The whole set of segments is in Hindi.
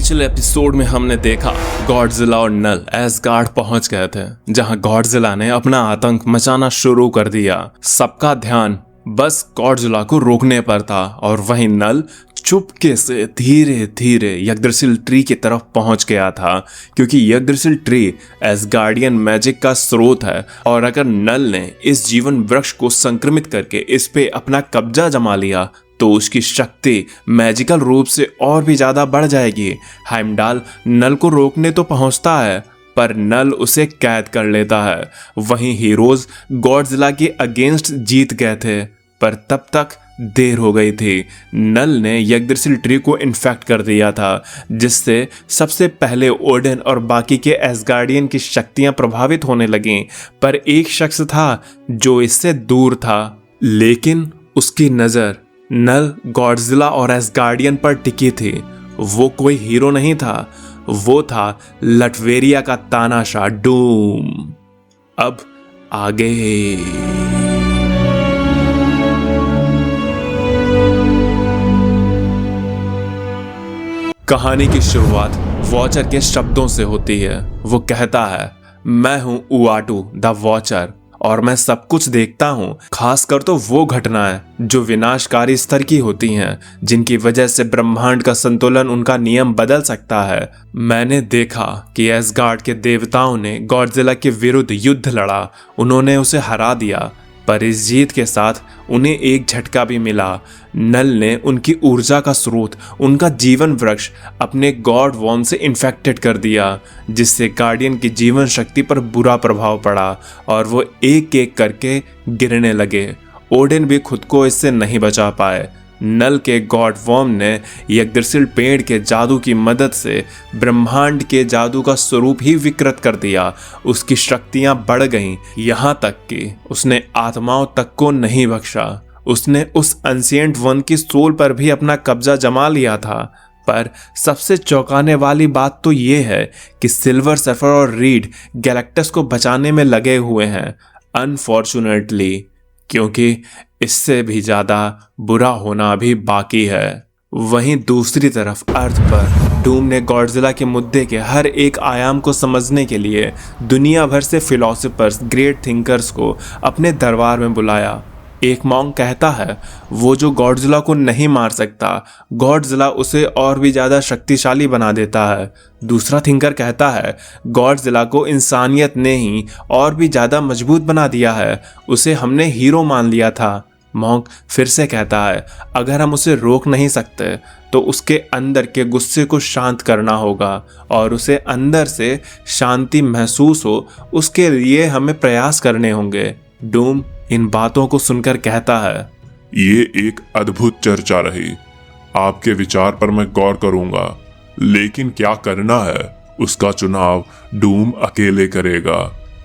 पिछले एपिसोड में हमने देखा गॉडजिला और नल एसगार्ड पहुंच गए थे, जहां गॉडजिला ने अपना आतंक मचाना शुरू कर दिया। सबका ध्यान बस गॉडजिला को रोकने पर था और वहीं नल चुपके से धीरे धीरे यग्द्रसिल ट्री की तरफ पहुंच गया था, क्योंकि यग्द्रसिल ट्री एसगार्डियन मैजिक का स्रोत है और अगर नल ने इस जीवन वृक्ष को संक्रमित करके इस पे अपना कब्जा जमा लिया तो उसकी शक्ति मैजिकल रूप से और भी ज्यादा बढ़ जाएगी। हाइमडाल नल को रोकने तो पहुंचता है पर नल उसे कैद कर लेता है। वहीं हीरोज गॉडजिला के अगेंस्ट जीत गए थे पर तब तक देर हो गई थी। नल ने यग्द्रसिल ट्री को इन्फेक्ट कर दिया था, जिससे सबसे पहले ओडेन और बाकी के एसगार्डियन की शक्तियां प्रभावित होने लगीं। पर एक शख्स था जो इससे दूर था, लेकिन उसकी नजर नल, गॉडजिला और एसगार्डियन पर टिकी थी। वो कोई हीरो नहीं था, वो था लटवेरिया का तानाशाह डूम। अब आगे कहानी की शुरुआत वॉचर के शब्दों से होती है। वो कहता है, मैं हूं उआटू द वॉचर और मैं सब कुछ देखता हूँ, खासकर तो वो घटनाएं जो विनाशकारी स्तर की होती हैं, जिनकी वजह से ब्रह्मांड का संतुलन, उनका नियम बदल सकता है। मैंने देखा कि एसगार्ड के देवताओं ने गॉडजिला के विरुद्ध युद्ध लड़ा, उन्होंने उसे हरा दिया, पर इस जीत के साथ उन्हें एक झटका भी मिला। नल ने उनकी ऊर्जा का स्रोत, उनका जीवन वृक्ष अपने गॉड वॉर्म से इन्फेक्टेड कर दिया, जिससे गार्डियन की जीवन शक्ति पर बुरा प्रभाव पड़ा और वो एक एक करके गिरने लगे। ओडेन भी खुद को इससे नहीं बचा पाए। नल के गॉड वॉर्म ने यग्द्रसिल पेड़ के जादू की मदद से ब्रह्मांड के जादू का स्वरूप ही विकृत कर दिया। उसकी शक्तियां बढ़ गईं, यहाँ तक कि उसने आत्माओं तक को नहीं बख्शा। उसने उस एंशिएंट वन की सोल पर भी अपना कब्जा जमा लिया था। पर सबसे चौंकाने वाली बात तो ये है कि सिल्वर सर्फर और रीड गैलेक्टस को बचाने में लगे हुए हैं, अनफॉर्चुनेटली, क्योंकि इससे भी ज्यादा बुरा होना भी बाकी है। वहीं दूसरी तरफ अर्थ पर डूम ने गॉडजिला के मुद्दे के हर एक आयाम को समझने के लिए दुनिया भर से फिलोसोफर्स, ग्रेट थिंकर्स को अपने दरबार में बुलाया। एक मॉन्क कहता है, वो जो गॉडजिला को नहीं मार सकता, गॉडजिला उसे और भी ज़्यादा शक्तिशाली बना देता है। दूसरा थिंकर कहता है, गॉडजिला को इंसानियत ने ही और भी ज़्यादा मजबूत बना दिया है, उसे हमने हीरो मान लिया था। मॉन्क फिर से कहता है, अगर हम उसे रोक नहीं सकते तो उसके अंदर के गुस्से को शांत करना होगा और उसे अंदर से शांति महसूस हो, उसके लिए हमें प्रयास करने होंगे। डूम इन बातों को सुनकर कहता है, ये एक अद्भुत चर्चा रही। आपके विचार पर मैं गौर करूंगा, लेकिन क्या करना है उसका चुनाव डूम अकेले करेगा।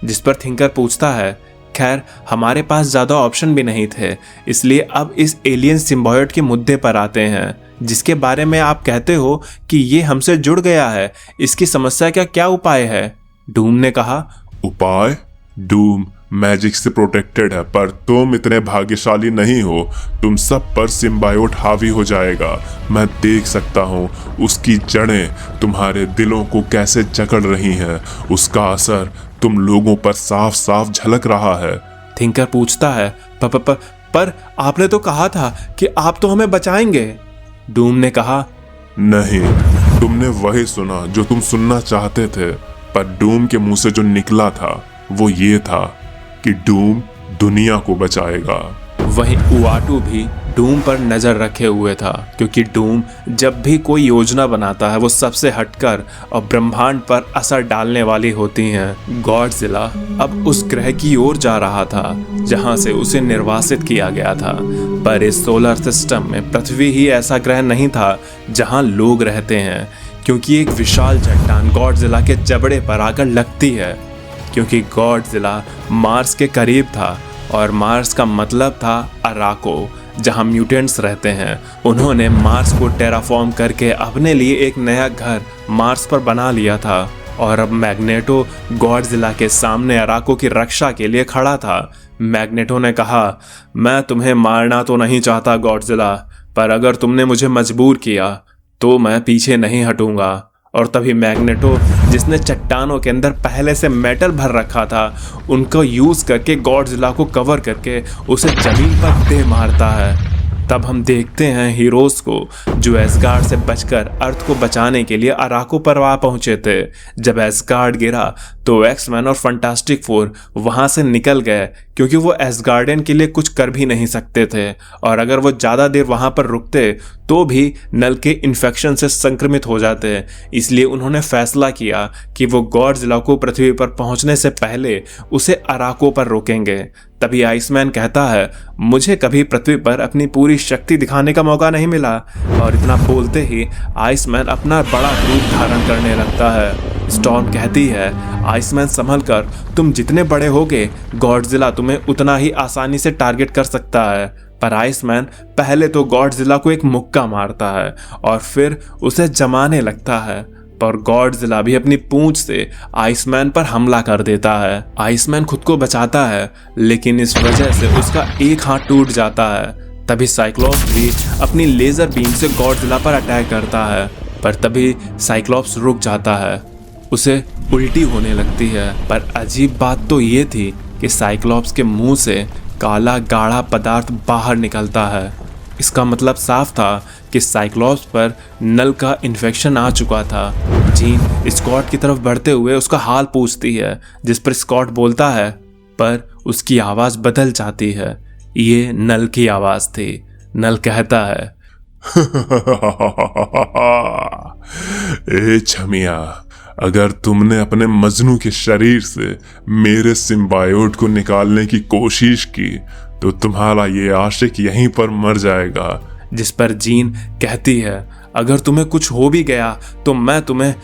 जिस पर थिंकर पूछता है, खैर हमारे पास ज्यादा ऑप्शन भी नहीं थे, इसलिए अब इस एलियन सिम्बायोट के मुद्दे पर आते हैं, जिसके बारे में आप कहते हो कि ये हमसे जुड़ गया है। इसकी समस्या का क्या उपाय है? डूम ने कहा, उपाय? डूम मैजिक से प्रोटेक्टेड है, पर तुम इतने भाग्यशाली नहीं हो। तुम सब पर सिम्बायोट हावी हो जाएगा। मैं देख सकता हूँ उसकी जड़ें तुम्हारे दिलों को कैसे जकड़ रही हैं। उसका असर तुम लोगों पर साफ साफ झलक रहा है। थिंकर पूछता है, पर आपने तो कहा था कि आप तो हमें बचाएंगे। डूम ने कहा, नहीं, तुमने वही सुना जो तुम सुनना चाहते थे, पर डूम के मुंह से जो निकला था वो ये था कि डूम दुनिया को बचाएगा। वहीं उआटू भी डूम पर नजर रखे हुए था, क्योंकि डूम जब भी कोई योजना बनाता है वो सबसे हटकर और ब्रह्मांड पर असर डालने वाली होती हैं। गॉडजिला अब उस ग्रह की ओर जा रहा था जहां से उसे निर्वासित किया गया था, पर इस सोलर सिस्टम में पृथ्वी ही ऐसा ग्रह नहीं था जहां लोग रहते हैं, क्योंकि एक विशाल चट्टान गॉडजिला के जबड़े पर आकर लगती है। क्योंकि गॉडजिला मार्स के करीब था और मार्स का मतलब था अराको, जहां म्यूटेंट्स रहते हैं। उन्होंने मार्स को टेराफॉर्म करके अपने लिए एक नया घर मार्स पर बना लिया था और अब मैग्नेटो गॉडजिला के सामने अराको की रक्षा के लिए खड़ा था। मैग्नेटो ने कहा, मैं तुम्हें मारना तो नहीं चाहता गॉडजिला, पर अगर तुमने मुझे मजबूर किया तो मैं पीछे नहीं हटूंगा। और तभी मैग्नेटो, जिसने चट्टानों के अंदर पहले से मेटल भर रखा था, उनको यूज करके गॉडजिला को कवर करके उसे जमीन पर दे मारता है। तब हम देखते हैं हीरोज को जो एस्गार्ड से बचकर अर्थ को बचाने के लिए अराको पर आ पहुंचे थे। जब एस्गार्ड गिरा तो एक्समैन और फंटास्टिक फोर वहां से निकल गए, क्योंकि वो एस्गार्डियन के लिए कुछ कर भी नहीं सकते थे, और अगर वो ज़्यादा देर वहां पर रुकते तो भी नल के इन्फेक्शन से संक्रमित हो जाते। इसलिए उन्होंने फैसला किया कि वो गॉडजिला को पृथ्वी पर पहुंचने से पहले उसे अराको पर रोकेंगे। तभी आइसमैन कहता है, मुझे कभी पृथ्वी पर अपनी पूरी शक्ति दिखाने का मौका नहीं मिला। और इतना बोलते ही आइसमैन अपना बड़ा रूप धारण करने लगता है। स्टॉर्म कहती है, आइसमैन संभल कर, तुम जितने बड़े होगे गॉडजिला तुम्हें उतना ही आसानी से टारगेट कर सकता है। पर आइसमैन पहले तो गॉडजिला को एक मुक्का मारता है और फिर उसे जमाने लगता है, पर गॉडजिला भी अपनी पूंछ से आइसमैन पर हमला कर देता है। आइसमैन खुद को बचाता है, लेकिन इस वजह से उसका एक हाथ टूट जाता है। तभी साइक्लॉप्स भी अपनी लेजर बीम से गॉडजिला पर अटैक करता है, पर तभी साइक्लॉप्स रुक जाता है। उसे उल्टी होने लगती है, पर अजीब बात तो ये थी कि साइक्लॉप्स के मुंह से काला गाढ़ा पदार्थ बाहर निकलता है। इसका मतलब साफ था कि साइक्लॉप्स पर नल का इन्फेक्शन आ चुका था। जीन स्कॉट की तरफ बढ़ते हुए उसका हाल पूछती है, जिस पर स्कॉट बोलता है, पर उसकी आवाज़ बदल जाती है। ये नल की आवाज़ थी। नल कहता है, ए छमिया, अगर तुमने अपने मजनू के शरीर से मेरे सिम्बायोट को निकालने की कोशिश की तो तुम्हारा ये आशिक यहीं पर मर जाएगा। जिस पर जीन कहती है, अगर तुम्हें कुछ हो भी गया तो मैं तुम्हें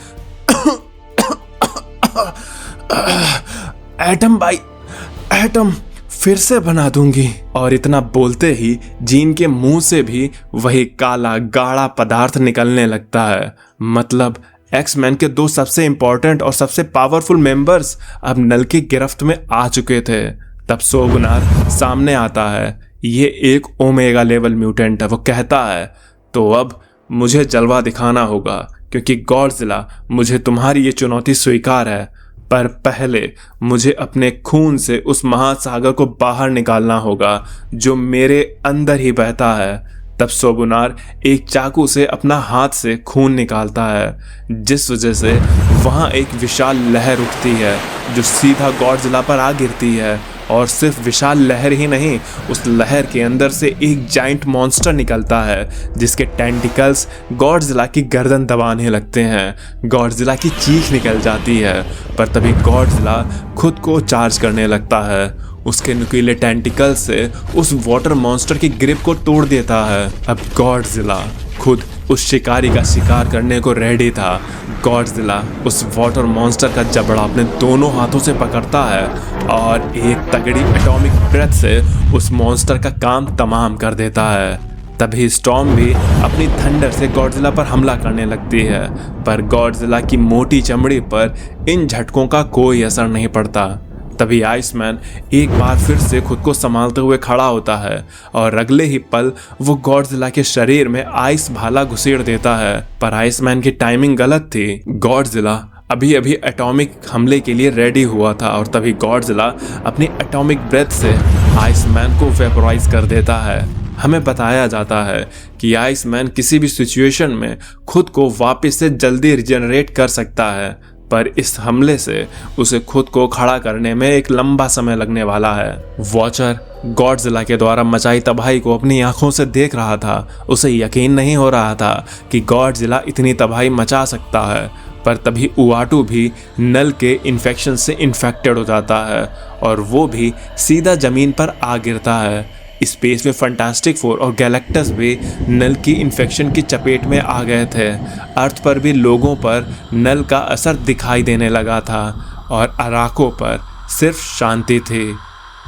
एटम फिर से बना दूंगी। और इतना बोलते ही जीन के मुंह से भी वही काला गाढ़ा पदार्थ निकलने लगता है। मतलब एक्समैन के दो सबसे इंपॉर्टेंट और सबसे पावरफुल मेंबर्स अब नल की गिरफ्त में आ चुके थे। तब सोगुनार सामने आता है। ये एक ओमेगा लेवल म्यूटेंट है। वो कहता है, तो अब मुझे जलवा दिखाना होगा, क्योंकि गॉडजिला मुझे तुम्हारी ये चुनौती स्वीकार है, पर पहले मुझे अपने खून से उस महासागर को बाहर निकालना होगा जो मेरे अंदर ही बहता है। तब सोगुनार एक चाकू से अपना हाथ से खून निकालता है, जिस वजह से वहाँ एक विशाल लहर उठती है जो सीधा गॉडजिला पर आ गिरती है। और सिर्फ विशाल लहर ही नहीं, उस लहर के अंदर से एक जाइंट मॉन्स्टर निकलता है, जिसके टेंटिकल्स गॉडजिला की गर्दन दबाने लगते हैं। गॉडजिला की चीख निकल जाती है, पर तभी गॉडजिला खुद को चार्ज करने लगता है। उसके नुकीले टेंटिकल से उस वाटर मॉन्स्टर की ग्रिप को तोड़ देता है। अब गॉडजिला खुद उस शिकारी का शिकार करने को रेडी था। गॉडजिला उस वाटर मॉन्स्टर का जबड़ा अपने दोनों हाथों से पकड़ता है और एक तगड़ी एटॉमिक ब्रेथ से उस मॉन्स्टर का काम तमाम कर देता है। तभी स्टॉर्म भी अपनी थंडर से गॉडजिला पर हमला करने लगती है, पर गॉडजिला की मोटी चमड़ी पर इन झटकों का कोई असर नहीं पड़ता। तभी आइसमैन एक बार फिर से खुद को संभालते हुए खड़ा होता है और अगले ही पल वो गॉडजिला के शरीर में आइस भाला घुसेड़ देता है। पर आइसमैन की टाइमिंग गलत थी। गॉडजिला अभी अभी एटॉमिक हमले के लिए रेडी हुआ था और तभी गॉडजिला अपनी एटॉमिक ब्रेथ से आइसमैन को वेपोराइज कर देता है। हमें बताया जाता है कि आइसमैन किसी भी सिचुएशन में खुद को वापस से जल्दी रिजेनरेट कर सकता है, पर इस हमले से उसे खुद को खड़ा करने में एक लंबा समय लगने वाला है। वॉचर गॉडजिला के द्वारा मचाई तबाही को अपनी आंखों से देख रहा था। उसे यकीन नहीं हो रहा था कि गॉडजिला इतनी तबाही मचा सकता है। पर तभी उआटू भी नल के इन्फेक्शन से इन्फेक्टेड हो जाता है और वो भी सीधा जमीन पर आ गिरता है। स्पेस में फंटास्टिक फोर और गैलेक्टस भी नल की इन्फेक्शन की चपेट में आ गए थे। अर्थ पर भी लोगों पर नल का असर दिखाई देने लगा था और अराको पर सिर्फ शांति थी।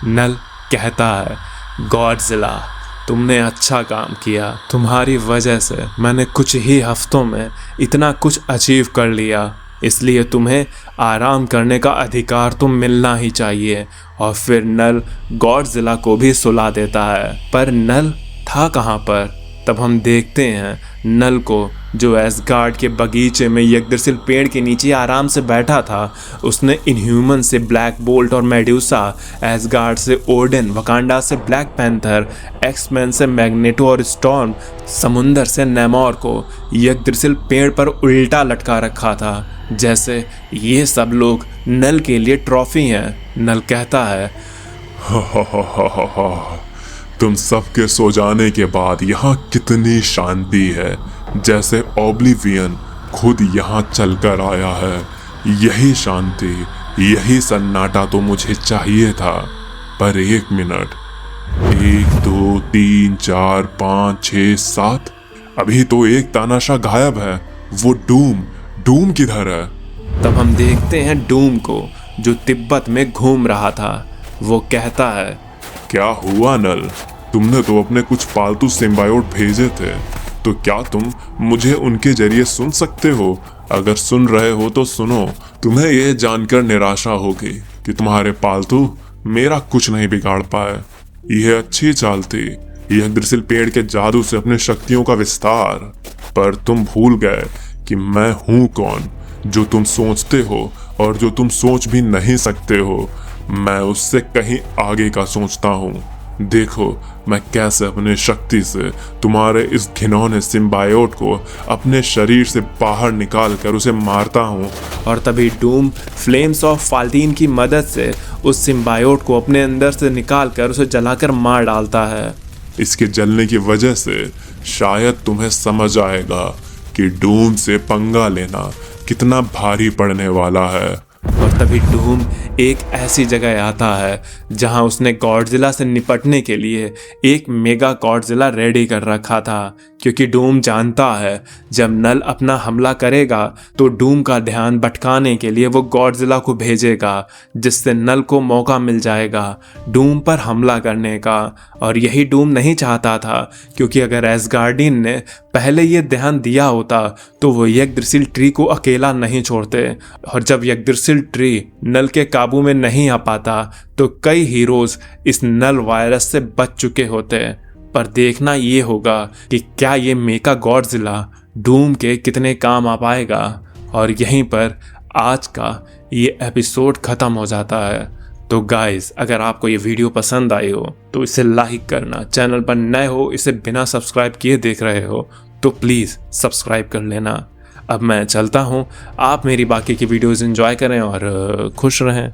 नल कहता है, गॉडजिला तुमने अच्छा काम किया। तुम्हारी वजह से मैंने कुछ ही हफ्तों में इतना कुछ अचीव कर लिया, इसलिए तुम्हें आराम करने का अधिकार तो मिलना ही चाहिए। और फिर नल गॉडजिला को भी सुला देता है। पर नल था कहाँ पर? तब हम देखते हैं नल को जो एसगार्ड के बगीचे में यग्द्रसिल पेड़ के नीचे आराम से बैठा था। उसने इनह्यूमन से ब्लैक बोल्ट और मेड्यूसा, एसगार्ड से ओडिन, वकांडा से ब्लैक पैंथर, एक्समैन से मैग्नेटो और स्टॉर्म, समुंदर से नेमोर को यग्द्रसिल पेड़ पर उल्टा लटका रखा था, जैसे ये सब लोग नल के लिए ट्रॉफी हैं। नल कहता है, तुम सबके सो जाने के बाद यहाँ कितनी शांति है, जैसे ओब्लिवियन खुद यहाँ चलकर आया है। यही शांति, यही सन्नाटा तो मुझे चाहिए था। पर 1 मिनट, 1 2 3 4 5 6 7, अभी तो एक तानाशाह गायब है। वो डूम किधर है? तब हम देखते हैं डूम को, जो तिब्बत में घूम रहा था। वो कहता है, क्या हुआ नल? तुमने तो अपने कुछ पालतू सिम्बायोट भेजे थे, तो क्या तुम मुझे उनके जरिए सुन सकते हो? अगर सुन रहे हो तो सुनो। तुम्हें यह जानकर निराशा होगी कि तुम्हारे पालतू मेरा कुछ नहीं बिगाड़ पाए। यह अच्छी चाल थी, यग्द्रसिल पेड़ के जादू से अपने शक्तियों का विस्तार। पर तुम भूल गए कि मैं हूं कौन, जो तुम सोचते हो और जो तुम सोच भी नहीं सकते हो। मैं उससे कहीं आगे का सोचता हूँ। देखो मैं कैसे अपने शक्ति से तुम्हारे इस घिनौने सिम्बायोट को अपने शरीर से बाहर निकाल कर उसे मारता हूँ। और तभी डूम फ्लेम्स ऑफ फाल्टीन की मदद से उस सिम्बायोट को अपने अंदर से निकाल कर उसे जलाकर मार डालता है। इसके जलने की वजह से शायद तुम्हें समझ आएगा कि डूम से पंगा लेना कितना भारी पड़ने वाला है। और तभी डूम एक ऐसी जगह आता है जहां उसने गॉडजिला से निपटने के लिए एक मेगा गॉडजिला रेडी कर रखा था, क्योंकि डूम जानता है जब नल अपना हमला करेगा तो डूम का ध्यान भटकाने के लिए वो गॉडजिला को भेजेगा, जिससे नल को मौका मिल जाएगा डूम पर हमला करने का। और यही डूम नहीं चाहता था, क्योंकि अगर एसगार्डियन ने पहले ये ध्यान दिया होता तो वो यग्द्रसिल ट्री को अकेला नहीं छोड़ते। और जब यग्द्रसिल ट्री नल के काबू में नहीं आ पाता तो कई हीरोज इस नल वायरस से बच चुके होते। पर देखना ये होगा कि क्या ये मेगा गॉडजिला डूम के कितने काम आ पाएगा। और यहीं पर आज का ये एपिसोड ख़त्म हो जाता है। तो गाइस, अगर आपको ये वीडियो पसंद आई हो तो इसे लाइक करना, चैनल पर नए हो, इसे बिना सब्सक्राइब किए देख रहे हो तो प्लीज़ सब्सक्राइब कर लेना। अब मैं चलता हूँ, आप मेरी बाकी की वीडियोज़ एंजॉय करें और खुश रहें।